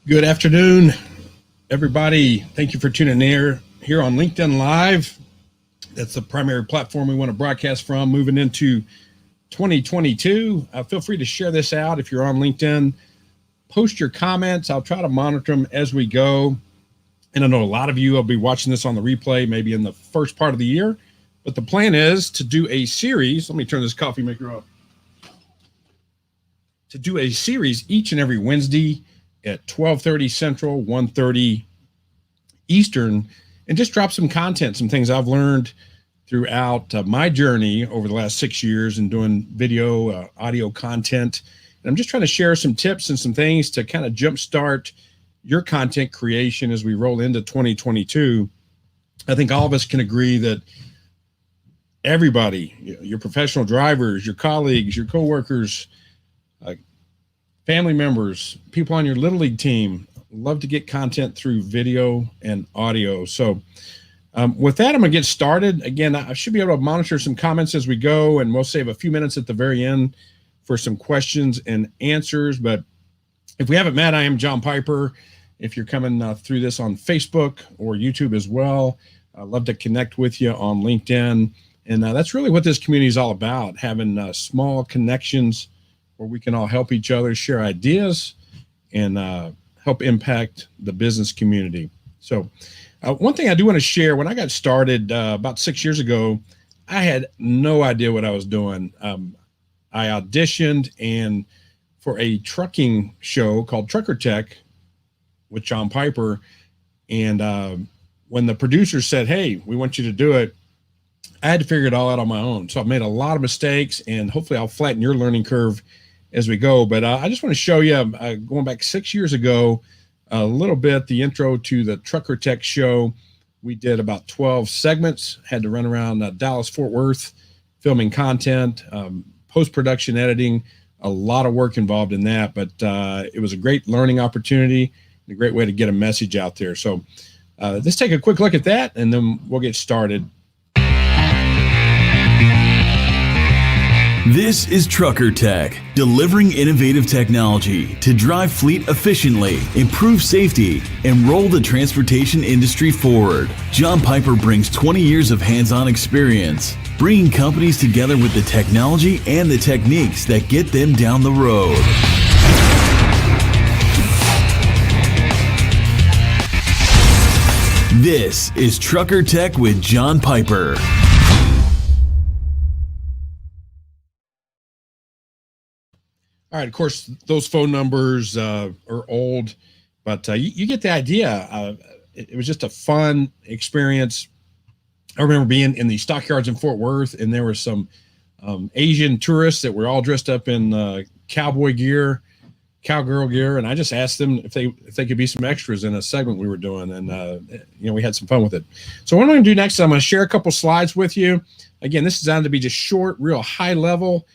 Good afternoon, everybody. Thank you for tuning in here on LinkedIn Live. That's the primary platform we want to broadcast from moving into 2022. Feel free to share this out if you're on LinkedIn. Post your comments. I'll try to monitor them as we go. And I know a lot of you will be watching this on the replay, maybe in the first part of the year. But the plan is to do a series. Let me turn this coffee maker off. To do a series each and every Wednesday at 12:30 Central, 1:30 Eastern, and just drop some content, some things I've learned throughout my journey over the last 6 years in doing video, audio content. And I'm just trying to share some tips and some things to kind of jumpstart your content creation as we roll into 2022. I think all of us can agree that everybody, your professional drivers, your colleagues, your coworkers, family members, people on your Little League team, love to get content through video and audio. So with that, I'm going to get started. Again, I should be able to monitor some comments as we go, and we'll save a few minutes at the very end for some questions and answers. But if we haven't met, I am John Piper. If you're coming through this on Facebook or YouTube as well, I'd love to connect with you on LinkedIn. And that's really what this community is all about, having small connections where we can all help each other, share ideas, and help impact the business community. So one thing I do want to share, when I got started about 6 years ago, I had no idea what I was doing. I auditioned and for a trucking show called Trucker Tech with John Piper. And when the producer said, "Hey, we want you to do it," I had to figure it all out on my own. So I've made a lot of mistakes, and hopefully I'll flatten your learning curve as we go. But I just want to show you, going back 6 years ago, a little bit, the intro to the Trucker Tech show. We did about 12 segments, had to run around Dallas, Fort Worth, filming content, post-production editing, a lot of work involved in that. But it was a great learning opportunity and a great way to get a message out there. So let's take a quick look at that, and then we'll get started. This is Trucker Tech, delivering innovative technology to drive fleet efficiently, improve safety, and roll the transportation industry forward. John Piper brings 20 years of hands-on experience, bringing companies together with the technology and the techniques that get them down the road. This is Trucker Tech with John Piper. All right, of course, those phone numbers are old, but you get the idea. It was just a fun experience. I remember being in the stockyards in Fort Worth, and there were some Asian tourists that were all dressed up in cowboy gear, cowgirl gear, and I just asked them if they could be some extras in a segment we were doing, and we had some fun with it. So what I'm going to do next is I'm going to share a couple slides with you. Again, this is designed to be just short, real high level.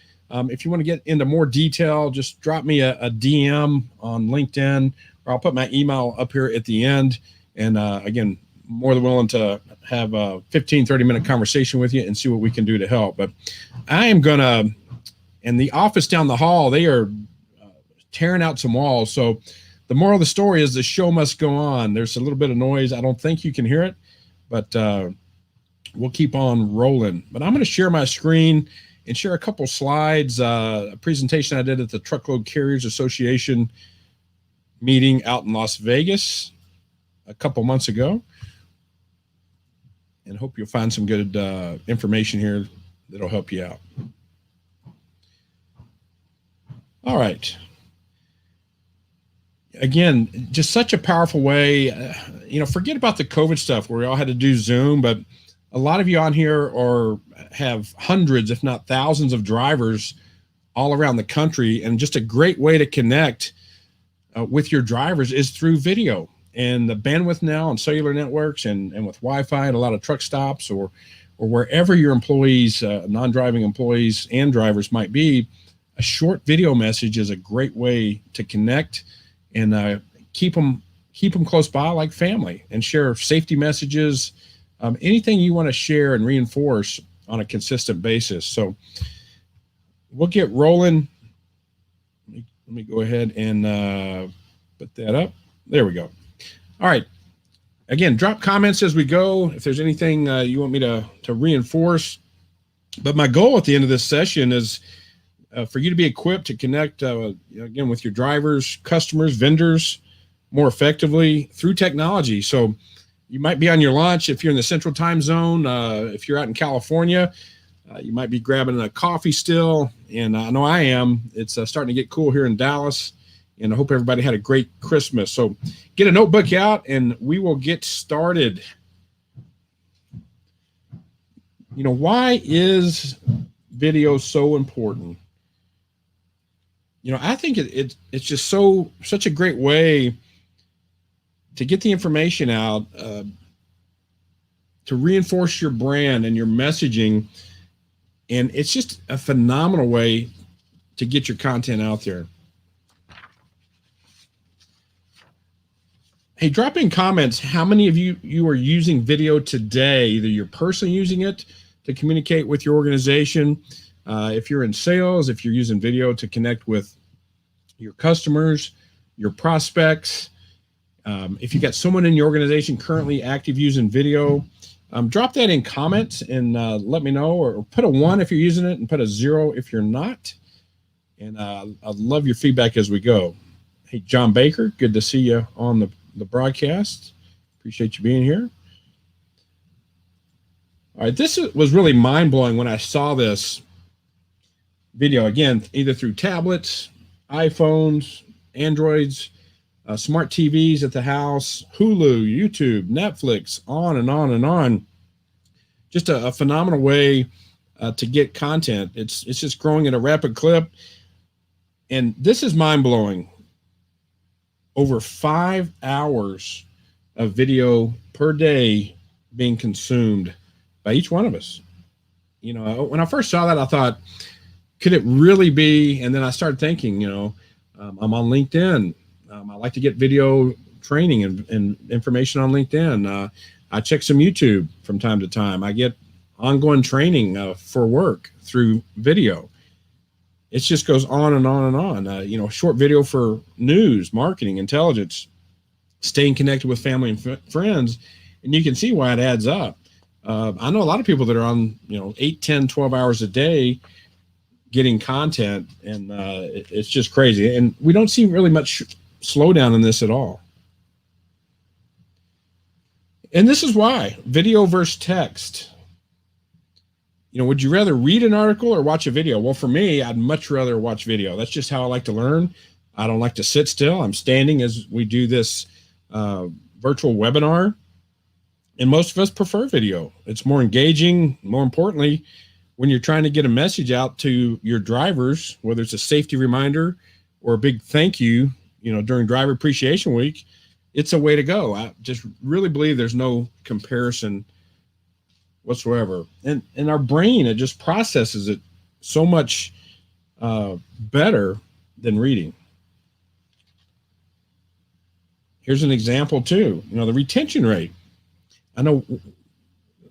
If you want to get into more detail, just drop me a DM on LinkedIn, or I'll put my email up here at the end. And again, more than willing to have a 15, 30-minute conversation with you and see what we can do to help. But I am going to, in the office down the hall, they are tearing out some walls. So the moral of the story is the show must go on. There's a little bit of noise. I don't think you can hear it, but we'll keep on rolling. But I'm going to share my screen and share a couple slides, a presentation I did at the Truckload Carriers Association meeting out in Las Vegas a couple months ago. And hope you'll find some good information here that'll help you out. All right. Again, just such a powerful way. Forget about the COVID stuff where we all had to do Zoom, but a lot of you on here have hundreds, if not thousands, of drivers all around the country, and just a great way to connect with your drivers is through video. And the bandwidth now on cellular networks and with Wi-Fi and a lot of truck stops or wherever your employees, non-driving employees and drivers might be, a short video message is a great way to connect and keep them close by like family, and share safety messages. Anything you want to share and reinforce on a consistent basis. So we'll get rolling. Let me go ahead and put that up. There we go. All right. Again, drop comments as we go if there's anything you want me to reinforce. But my goal at the end of this session is for you to be equipped to connect, again, with your drivers, customers, vendors more effectively through technology. So you might be on your lunch if you're in the Central Time Zone. If you're out in California, you might be grabbing a coffee still. And I know I am. It's starting to get cool here in Dallas. And I hope everybody had a great Christmas. So get a notebook out and we will get started. Why is video so important? I think it's just such a great way to get the information out, to reinforce your brand and your messaging. And it's just a phenomenal way to get your content out there. Hey, drop in comments how many of you are using video today, either you're personally using it to communicate with your organization, if you're in sales, if you're using video to connect with your customers, your prospects. If you got someone in your organization currently active using video, drop that in comments and let me know, or put a 1 if you're using it and put a 0 if you're not. And I'd love your feedback as we go. Hey, John Baker, good to see you on the broadcast. Appreciate you being here. All right, this was really mind-blowing when I saw this video, again, either through tablets, iPhones, Androids, smart TVs at the house, Hulu, YouTube, Netflix, on and on and on. Just a phenomenal way to get content. It's just growing at a rapid clip. And this is mind-blowing. Over 5 hours of video per day being consumed by each one of us. When I first saw that, I thought, could it really be? And then I started thinking, I'm on LinkedIn. I like to get video training and information on LinkedIn. I check some YouTube from time to time. I get ongoing training for work through video. It just goes on and on and on. Short video for news, marketing, intelligence, staying connected with family and friends. And you can see why it adds up. I know a lot of people that are on, 8, 10, 12 hours a day getting content, and it's just crazy. And we don't see really much slowdown in this at all. And this is why: video versus text. Would you rather read an article or watch a video? Well, for me, I'd much rather watch video. That's just how I like to learn. I don't like to sit still. I'm standing as we do this virtual webinar. And most of us prefer video. It's more engaging. More importantly, when you're trying to get a message out to your drivers, whether it's a safety reminder or a big thank you, during Driver Appreciation Week, it's a way to go. I just really believe there's no comparison whatsoever. And our brain, it just processes it so much better than reading. Here's an example too. The retention rate. I know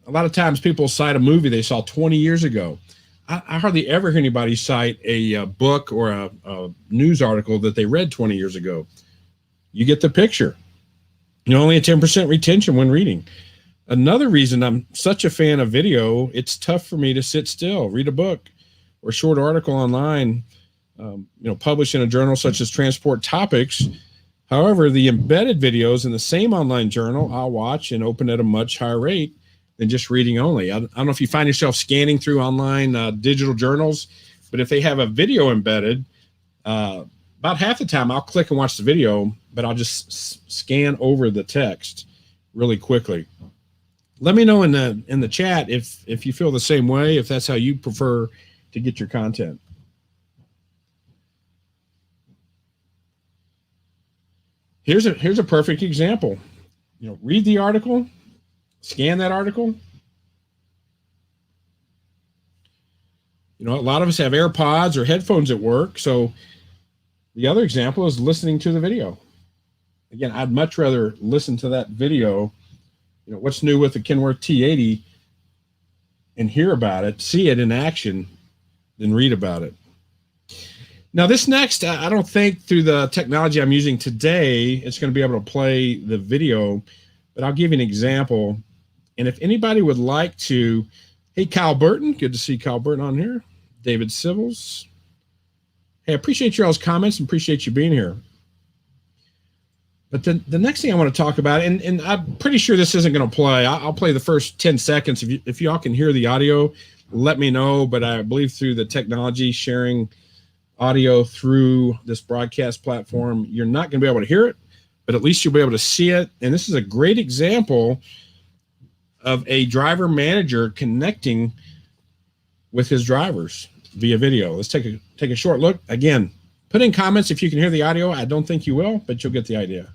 a lot of times people cite a movie they saw 20 years ago. I hardly ever hear anybody cite a book or a news article that they read 20 years ago. You get the picture. Only a 10% retention when reading. Another reason I'm such a fan of video, it's tough for me to sit still, read a book or a short article online, published in a journal such as Transport Topics. However, the embedded videos in the same online journal, I'll watch and open at a much higher rate than just reading only. I don't know if you find yourself scanning through online digital journals, but if they have a video embedded, about half the time I'll click and watch the video, but I'll just scan over the text really quickly. Let me know in the chat if you feel the same way, if that's how you prefer to get your content. Here's a perfect example. Read the article, scan that article. A lot of us have AirPods or headphones at work. So the other example is listening to the video. Again, I'd much rather listen to that video, what's new with the Kenworth T80, and hear about it, see it in action, than read about it. Now this next, I don't think through the technology I'm using today, it's going to be able to play the video, but I'll give you an example. And if anybody would like to, hey, Kyle Burton, good to see Kyle Burton on here. David Civils. Hey, I appreciate your all's comments and appreciate you being here. But the next thing I want to talk about, and I'm pretty sure this isn't going to play. I'll play the first 10 seconds. If y'all can hear the audio, let me know. But I believe through the technology sharing audio through this broadcast platform, you're not going to be able to hear it, but at least you'll be able to see it. And this is a great example of a driver manager connecting with his drivers via video. Let's take a short look. Again, put in comments if you can hear the audio. I don't think you will, but you'll get the idea.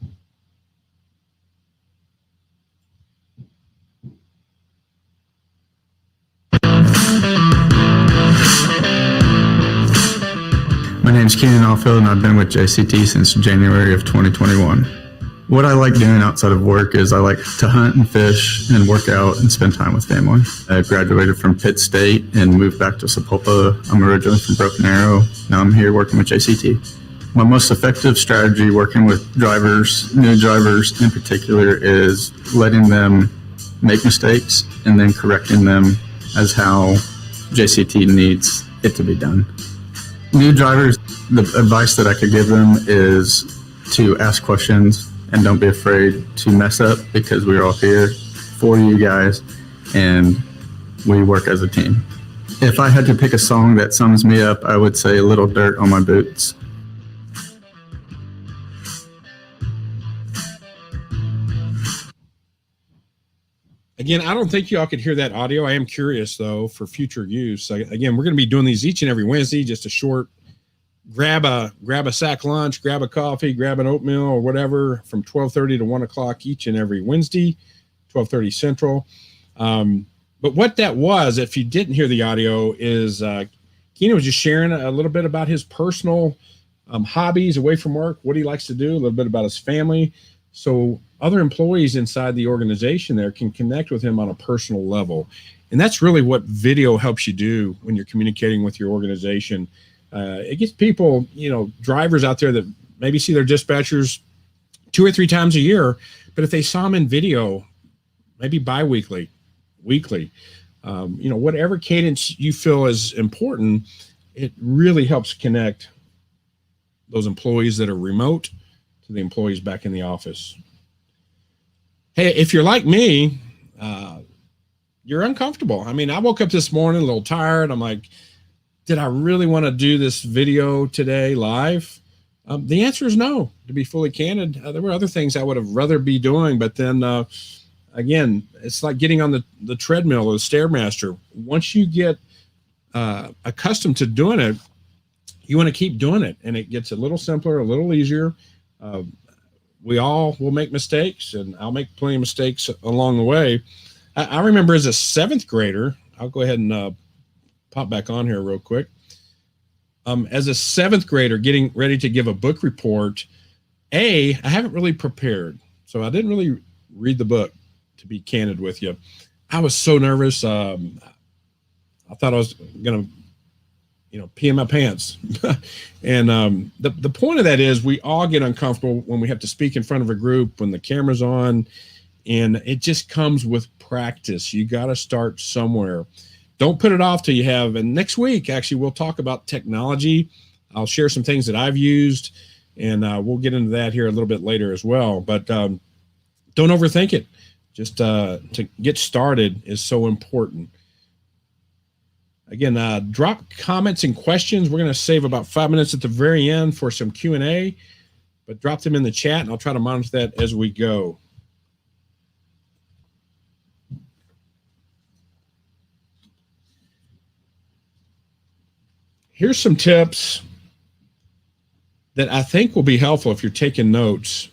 My name is Keenan Alfield, and I've been with JCT since January of 2021. What I like doing outside of work is I like to hunt and fish and work out and spend time with family. I graduated from Pitt State and moved back to Sapulpa. I'm originally from Broken Arrow. Now I'm here working with JCT. My most effective strategy working with drivers, new drivers in particular, is letting them make mistakes and then correcting them as how JCT needs it to be done. New drivers, the advice that I could give them is to ask questions and don't be afraid to mess up, because we're all here for you guys and we work as a team. If I had to pick a song that sums me up, I would say Little Dirt on My Boots. Again, I don't think y'all could hear that audio. I am curious, though, for future use. Again, we're going to be doing these each and every Wednesday, just a short grab a sack lunch, grab a coffee, grab an oatmeal or whatever from 12:30 to 1 o'clock each and every Wednesday, 12:30 Central. But what that was, if you didn't hear the audio, is Keenan was just sharing a little bit about his personal hobbies away from work, what he likes to do, a little bit about his family. So other employees inside the organization there can connect with him on a personal level. And that's really what video helps you do when you're communicating with your organization. It gets people, drivers out there that maybe see their dispatchers 2 or 3 times a year, but if they saw them in video, maybe bi-weekly, weekly, whatever cadence you feel is important, it really helps connect those employees that are remote to the employees back in the office. Hey, if you're like me, you're uncomfortable. I mean, I woke up this morning a little tired. I'm like, did I really want to do this video today live? The answer is no, to be fully candid. There were other things I would have rather be doing, but then again, it's like getting on the treadmill or the Stairmaster. Once you get accustomed to doing it, you want to keep doing it, and it gets a little simpler, a little easier. We all will make mistakes, and I'll make plenty of mistakes along the way. I remember as a 7th grader, I'll go ahead and pop back on here real quick. As a 7th grader getting ready to give a book report, I haven't really prepared. So I didn't really read the book, to be candid with you. I was so nervous. I thought I was going to, pee in my pants. And the point of that is we all get uncomfortable when we have to speak in front of a group, when the camera's on, and it just comes with practice. You got to start somewhere. Don't put it off till you have. And next week, actually, we'll talk about technology. I'll share some things that I've used, and we'll get into that here a little bit later as well. But don't overthink it. Just to get started is so important. Again, drop comments and questions. We're going to save about 5 minutes at the very end for some Q&A, but drop them in the chat, and I'll try to monitor that as we go. Here's some tips that I think will be helpful if you're taking notes.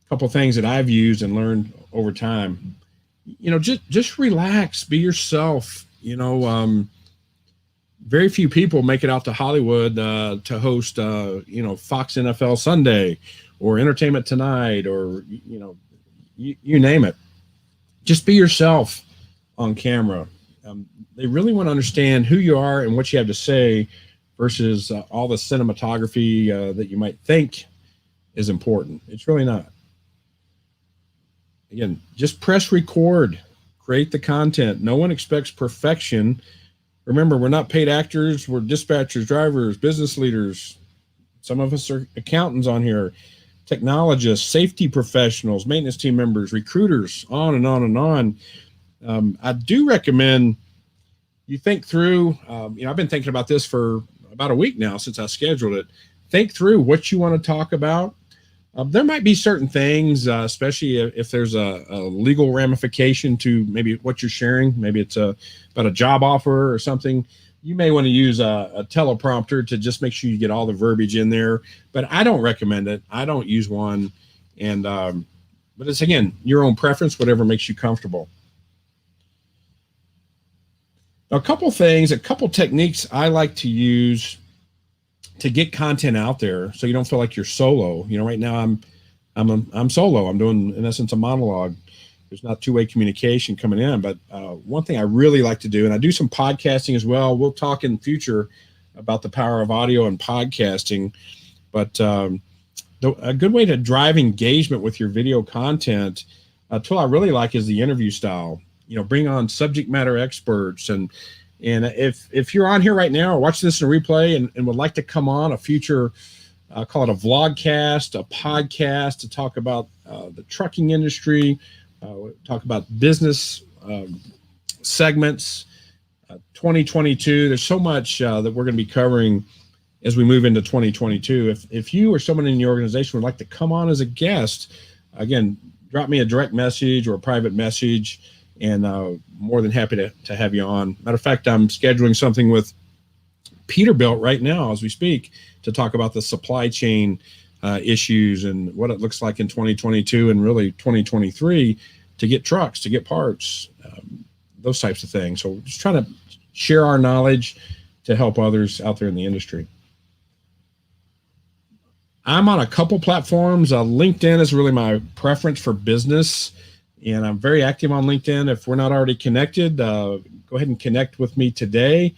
A couple things that I've used and learned over time. Just relax, be yourself. Very few people make it out to Hollywood to host, Fox NFL Sunday or Entertainment Tonight or, you name it. Just be yourself on camera. They really want to understand who you are and what you have to say versus all the cinematography that you might think is important. It's really not. Again, just press record, create the content. No one expects perfection. Remember, we're not paid actors. We're dispatchers, drivers, business leaders. Some of us are accountants on here, technologists, safety professionals, maintenance team members, recruiters, on and on and on. I do recommend you think through, I've been thinking about this for about a week now since I scheduled it. Think through what you want to talk about. There might be certain things, especially if there's a legal ramification to maybe what you're sharing. Maybe it's about a job offer or something. You may want to use a teleprompter to just make sure you get all the verbiage in there. But I don't recommend it. I don't use one. And but it's, again, your own preference, whatever makes you comfortable. Now, a couple techniques I like to use to get content out there, so you don't feel like you're solo. Right now I'm solo. I'm doing, in essence, a monologue. There's not two-way communication coming in. But one thing I really like to do, and I do some podcasting as well. We'll talk in the future about the power of audio and podcasting. But a good way to drive engagement with your video content, a tool I really like, is the interview style. Bring on subject matter experts, and if you're on here right now or watching this in a replay and would like to come on a future, call it a vlogcast, a podcast, to talk about the trucking industry, talk about business segments, 2022. There's so much that we're going to be covering as we move into 2022. If you or someone in your organization would like to come on as a guest, again, drop me a direct message or a private message, and more than happy to have you on. Matter of fact, I'm scheduling something with Peterbilt right now as we speak to talk about the supply chain issues and what it looks like in 2022 and really 2023 to get trucks, to get parts, those types of things. So just trying to share our knowledge to help others out there in the industry. I'm on a couple platforms. LinkedIn is really my preference for business, and I'm very active on LinkedIn. If we're not already connected, go ahead and connect with me today.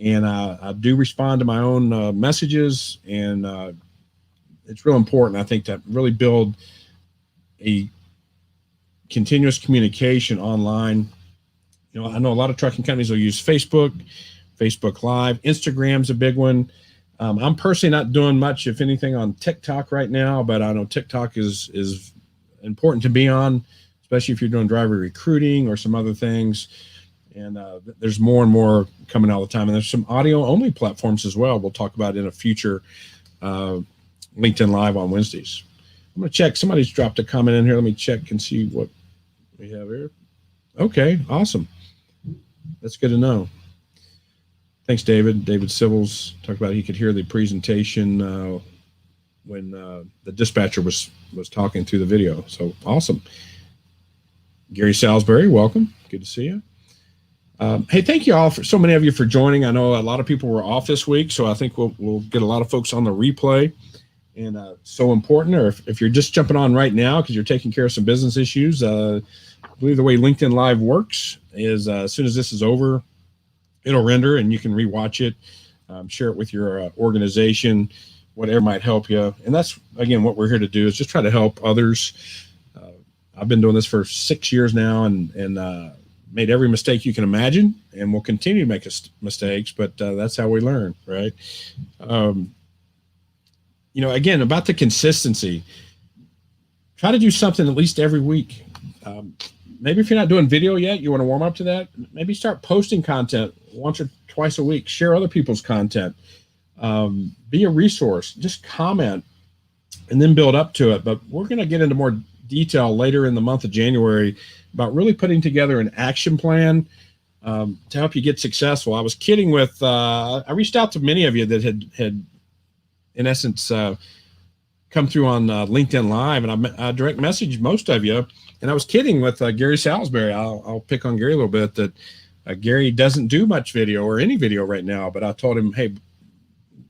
And I do respond to my own messages, and it's real important, I think, to really build a continuous communication online. I know a lot of trucking companies will use Facebook Live. Instagram's a big one. I'm personally not doing much, if anything, on TikTok right now, but I know TikTok is important to be on, especially if you're doing driver recruiting or some other things. And there's more and more coming all the time. And there's some audio-only platforms as well we'll talk about in a future LinkedIn Live on Wednesdays. I'm going to check. Somebody's dropped a comment in here. Let me check and see what we have here. Okay, awesome. That's good to know. Thanks, David. David Civils talked about he could hear the presentation when the dispatcher was talking through the video. So awesome. Gary Salisbury, welcome. Good to see you. Hey, thank you all, for so many of you, for joining. I know a lot of people were off this week, so I think we'll get a lot of folks on the replay. And so important, or if you're just jumping on right now because you're taking care of some business issues, I believe the way LinkedIn Live works is as soon as this is over, it'll render and you can rewatch it, share it with your organization, whatever might help you. And that's, again, what we're here to do, is just try to help others. I've been doing this for 6 years now, and made every mistake you can imagine, and we'll continue to make mistakes, but that's how we learn, right? Again, about the consistency, try to do something at least every week. Maybe if you're not doing video yet, you want to warm up to that. Maybe start posting content once or twice a week. Share other people's content. Be a resource. Just comment and then build up to it. But we're going to get into more detail later in the month of January about really putting together an action plan to help you get successful. I was kidding with, I reached out to many of you that had in essence, come through on LinkedIn Live, and I direct messaged most of you. And I was kidding with Gary Salisbury. I'll pick on Gary a little bit, that Gary doesn't do much video or any video right now. But I told him, hey,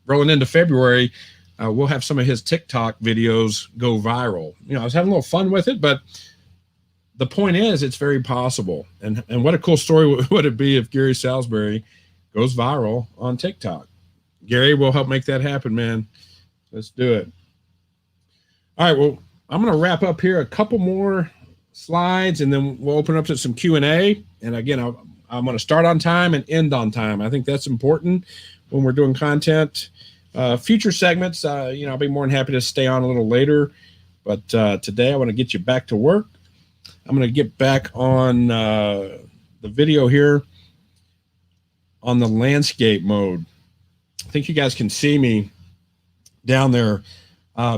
rolling into February, we'll have some of his TikTok videos go viral. I was having a little fun with it, but the point is, it's very possible. And what a cool story would it be if Gary Salisbury goes viral on TikTok? Gary will help make that happen, man. Let's do it. All right, well, I'm going to wrap up here a couple more slides, and then we'll open up to some Q&A. And again, I'm going to start on time and end on time. I think that's important when we're doing content. Future segments, I'll be more than happy to stay on a little later. But today I want to get you back to work. I'm going to get back on the video here on the landscape mode. I think you guys can see me down there.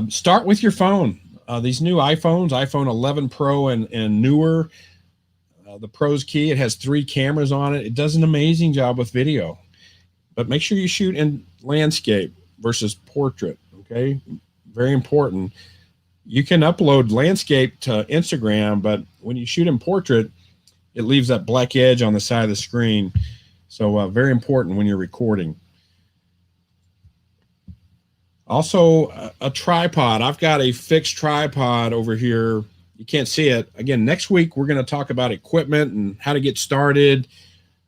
Start with your phone. These new iPhones, iPhone 11 Pro and newer, the Pro's key, it has 3 cameras on it. It does an amazing job with video. But make sure you shoot in landscape versus portrait, okay? Very important. You can upload landscape to Instagram, but when you shoot in portrait, it leaves that black edge on the side of the screen. So very important when you're recording. Also, a tripod. I've got a fixed tripod over here. You can't see it. Again, next week, we're going to talk about equipment and how to get started.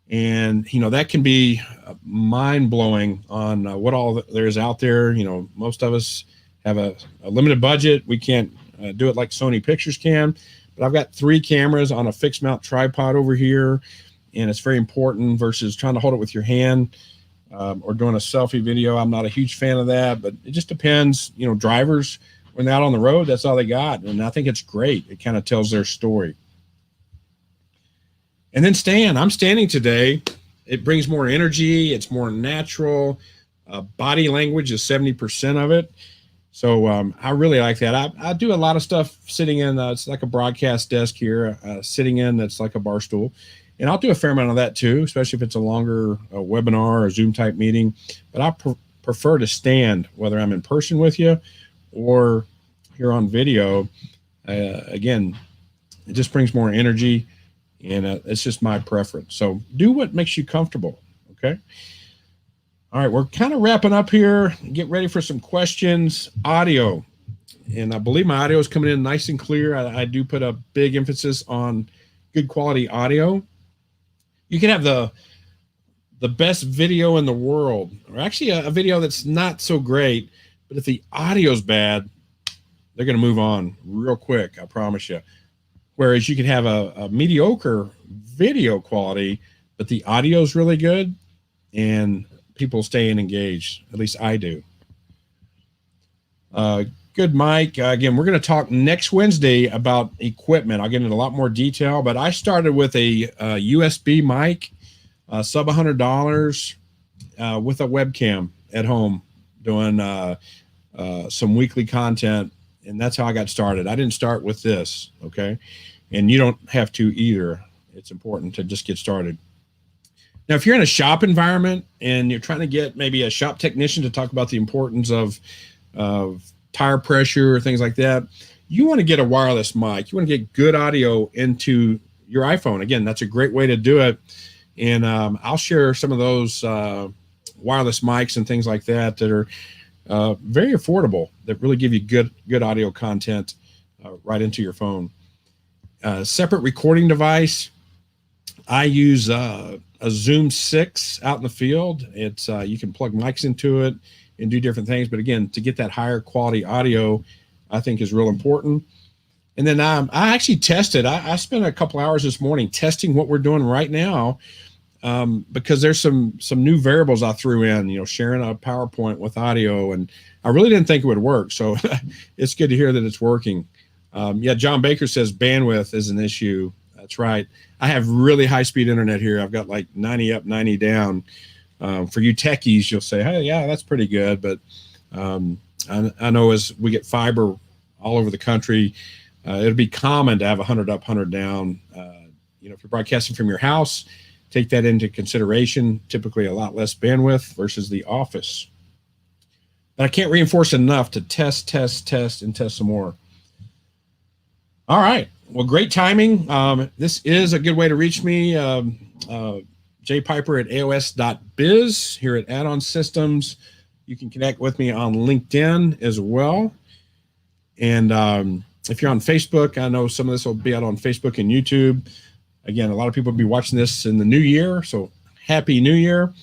And, that can be mind-blowing on what all there is out there. Most of us have a limited budget. We can't do it like Sony Pictures can. But I've got 3 cameras on a fixed mount tripod over here. And it's very important versus trying to hold it with your hand. Or doing a selfie video. I'm not a huge fan of that, but it just depends. Drivers, when they're out on the road, that's all they got. And I think it's great. It kind of tells their story. And then stand. I'm standing today. It brings more energy. It's more natural. Body language is 70% of it. So I really like that. I do a lot of stuff sitting in, it's like a broadcast desk here, sitting in that's like a bar stool. And I'll do a fair amount of that too, especially if it's a longer webinar or Zoom type meeting. But I prefer to stand, whether I'm in person with you or here on video. Again, it just brings more energy, and it's just my preference. So do what makes you comfortable, okay? All right, we're kind of wrapping up here. Get ready for some questions. Audio, and I believe my audio is coming in nice and clear. I do put a big emphasis on good quality audio. You can have the best video in the world, or actually a video that's not so great, but if the audio's bad, they're going to move on real quick, I promise you. Whereas you could have a mediocre video quality, but the audio's really good, and people stay engaged. At least I do. Good, Mike. Again, we're going to talk next Wednesday about equipment. I'll get into a lot more detail, but I started with a USB mic, sub $100, with a webcam at home, doing some weekly content, and that's how I got started. I didn't start with this, okay? And you don't have to either. It's important to just get started. Now, if you're in a shop environment and you're trying to get maybe a shop technician to talk about the importance of tire pressure or things like that, you want to get a wireless mic. You want to get good audio into your iPhone. Again, that's a great way to do it. And I'll share some of those wireless mics and things like that that are very affordable, that really give you good audio content right into your phone. Separate recording device. I use a Zoom 6 out in the field. It's you can plug mics into it and do different things. But again, to get that higher quality audio, I think is real important. And then I actually tested. I spent a couple hours this morning testing what we're doing right now, because there's some new variables I threw in, sharing a PowerPoint with audio, and I really didn't think it would work. So it's good to hear that it's working. Yeah, John Baker says bandwidth is an issue. That's right. I have really high-speed internet here. I've got like 90 up, 90 down. For you techies, you'll say, hey, yeah, that's pretty good. But I know as we get fiber all over the country, it'll be common to have 100 up, 100 down. If you're broadcasting from your house, take that into consideration. Typically a lot less bandwidth versus the office. But I can't reinforce enough to test, and test some more. All right. Well, great timing. This is a good way to reach me. jpiper@aos.biz here at Add-on Systems. You can connect with me on LinkedIn as well. And if you're on Facebook, I know some of this will be out on Facebook and YouTube. Again, a lot of people will be watching this in the new year, so happy new year.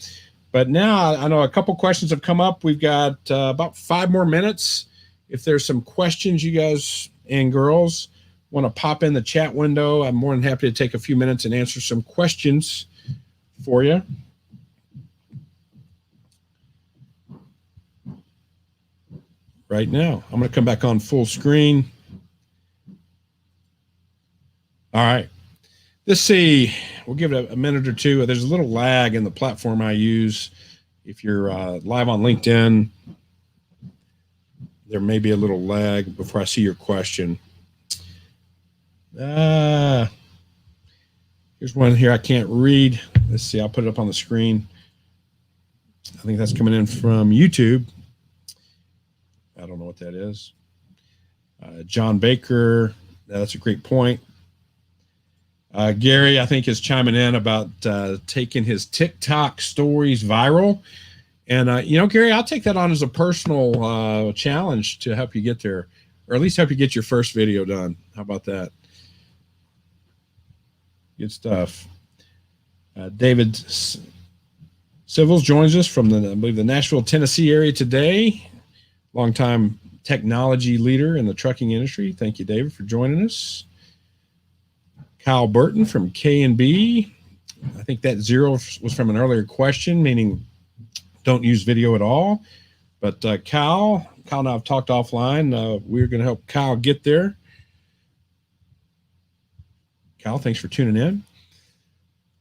But now I know a couple questions have come up. We've got about 5 more minutes. If there's some questions you guys and girls want to pop in the chat window, I'm more than happy to take a few minutes and answer some questions for you. Right now, I'm going to come back on full screen. All right. Let's see. We'll give it a minute or two. There's a little lag in the platform I use. If you're live on LinkedIn, there may be a little lag before I see your question. Here's one here I can't read. Let's see. I'll put it up on the screen. I think that's coming in from YouTube. I don't know what that is. John Baker. That's a great point. Gary, I think, is chiming in about taking his TikTok stories viral. And, Gary, I'll take that on as a personal challenge to help you get there, or at least help you get your first video done. How about that? Good stuff. David Civils joins us from I believe, the Nashville, Tennessee area today. Longtime technology leader in the trucking industry. Thank you, David, for joining us. Kyle Burton from K&B. I think that 0 was from an earlier question, meaning don't use video at all. But Kyle and I have talked offline. We're going to help Kyle get there. Kyle, thanks for tuning in.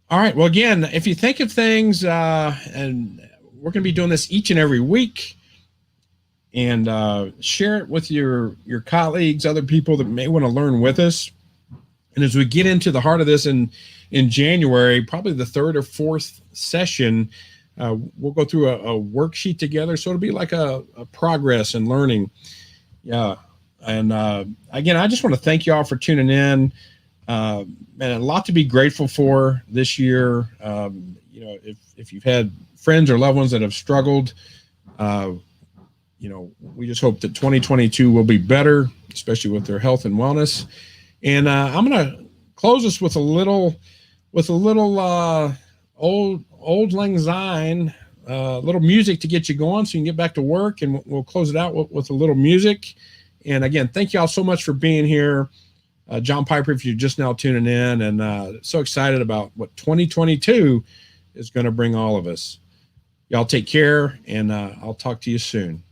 All right. Well, again, if you think of things, and we're going to be doing this each and every week, and share it with your colleagues, other people that may want to learn with us. And as we get into the heart of this in January, probably the 3rd or 4th session, we'll go through a worksheet together. So it'll be like a progress and learning. Yeah. And again, I just want to thank you all for tuning in. And a lot to be grateful for this year. If you've had friends or loved ones that have struggled, we just hope that 2022 will be better, especially with their health and wellness. And I'm going to close this with a little old Lang Syne, little music to get you going so you can get back to work, and we'll close it out with a little music. And again, thank you all so much for being here. John Piper, if you're just now tuning in, and so excited about what 2022 is going to bring all of us. Y'all take care, and I'll talk to you soon.